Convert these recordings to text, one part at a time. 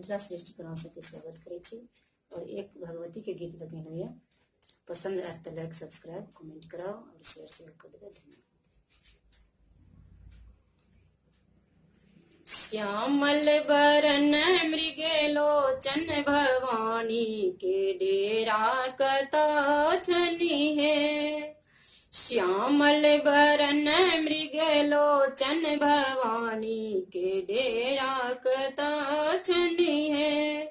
मिथिला श्रेष्ठ प्रवास के स्वागत करे छी। और एक भगवती के गीत लगेलहुँ यऽ, पसंद आयत तो लाइक सब्सक्राइब कमेंट कराओ और शेयर सेहो कर देबै। धन्यवाद। श्यामल बरन मृगलोचन भवानी के डेरा कता छनी है। श्यामल बरन मृगलोचन भवानी के डेरा कता छनी है।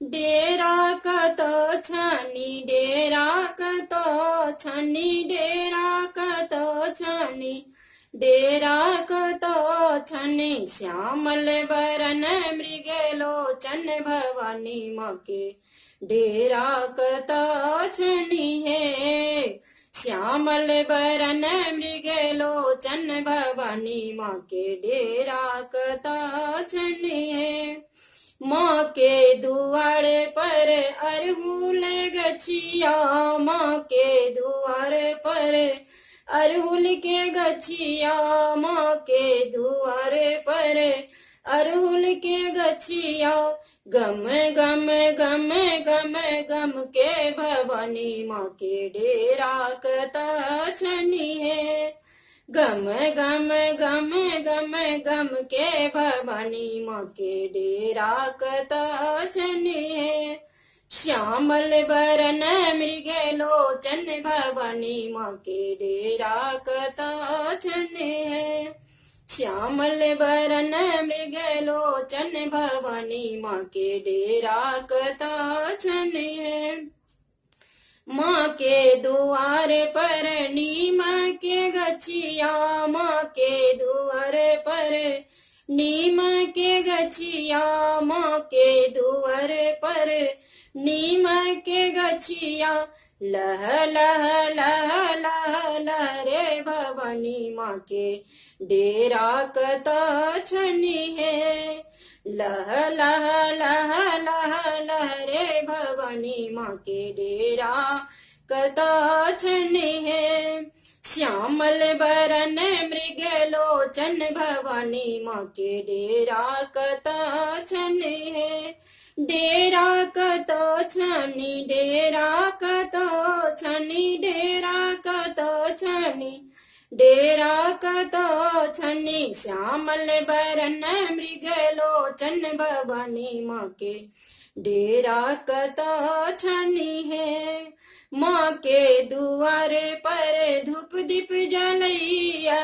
डेरा कतो छनी, डेरा कतो छनी, डेरा कतो छनी, डेरा कतो छनी। श्यामल बरन मृगलोचन भवानी माँ के डेरा कतो छनी है। श्यामल बरन मृगलोचन भवानी माँ के डेरा कतो छनी है। माँ के दुआर पर अरहुल गछिया, माँ के दुआर पर अरहुल के गछिया, माँ के दुआर पर अरहुल के गछिया। गम गम गम गम गम के भवानी माँ के डेरा कता छनी है। गम गम गम गम गम के भवानी माँ के डेरा कता छनी है। श्यामल बरन मृगलोचन भवानी माँ के डेरा कता छनी है। श्यामल बरन मृगलोचन भवानी माँ के डेरा कता छनी है। माँ के दुआर पर नीम के गछिया, माँ के दुआर पर नीम के गछिया, माँ के दुआर पर नीम के गछिया। लह लह लह लह लह रे भवानी माँ के डेरा कता छनी है। लह लह लह लह लह रे भवानी माँ के डेरा कता छनी है। श्यामल बरन मृगलोचन भवानी माँ के डेरा कता छनी है। डेरा कतो छनी, डेरा कतो छनी, डेरा कतो छनी, डेरा कतो छनी। श्यामल बरन मृगलोचन भवानी माँ के डेरा कतो छनी है। माँ के दुआर पर धूप दीप जलैया,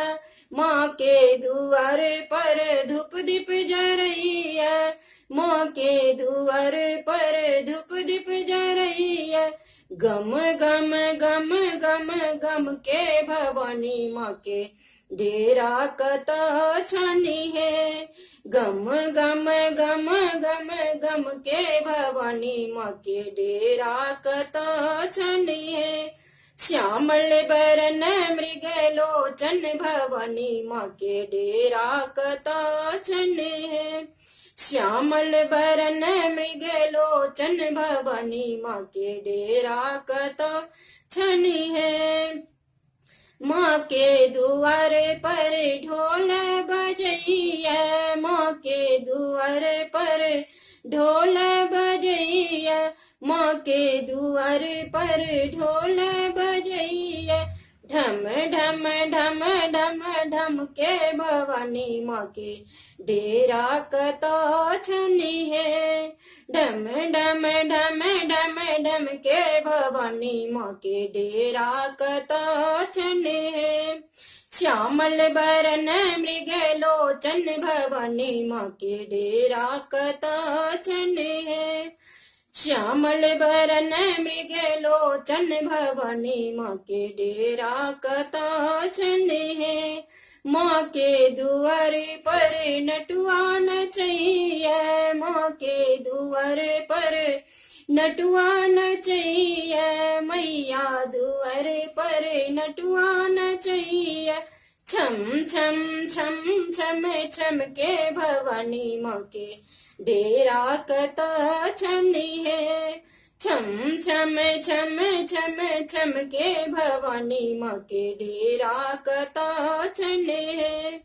माँ के दुआर पर धूप दीप जरैया, माँ के दुआर पर धूप दीप जरैया। गम गम गम गम गम के भवानी माँ के डेरा कता छनी है। गम गम गम गम गम के भवानी माँ के डेरा कता छनी है। श्यामल बरन मृगलोचन भवानी माँ के डेरा कता छनी है। श्यामल बरन मृगलोचन भवानी माँ के डेरा कता छनी है। माँ के दुआर पर ढोल बजैया, माँ के दुआर पर ढोल बजैया, माँ के दुआर पर ढोल बजैया। ढम ढम ढम ढम ढम के भवानी माँ के डेरा कता छनी है। ढम ढम ढम ढम ढम के भवानी माँ के डेरा कता छनी है। श्यामल बरन मृगलोचन भवानी माँ के डेरा कता छनी है। श्यामल बरन मृगलोचन भवानी माँ के डेरा कता छनी है। माँ के दुआर पर नटुआ नचैया, माँ के दुआर पर नटुआ नचैया, मैया दुआर पर नटुआ नचैया। छम छम छम छम छम के भवानी माँ के डेरा कता छनी है। छम छम छम छम छम के भवानी माँ के डेरा कता छनी है।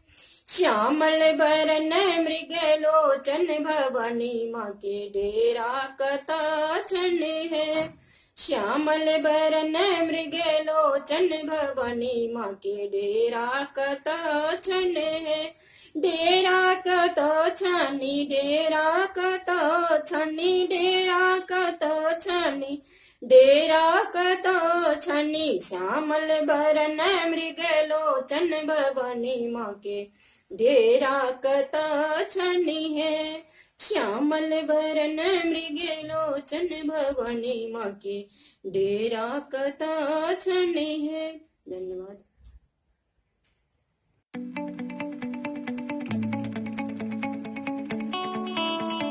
श्यामल बरन मृगलोचन भवानी माँ के डेरा कथा छन है। श्यामल बरन मृगलोचन भवानी माँ के डेरा कथा छन है। डेरा कतो छानी डेरा कतो छानी डेरा कतो छानी डेरा कतो छानी। श्यामल बरन मृगलोचन भवानी माँ के डेरा कतो छानी है। श्यामल बरन मृगलोचन भवानी माँ के डेरा कतो छानी है।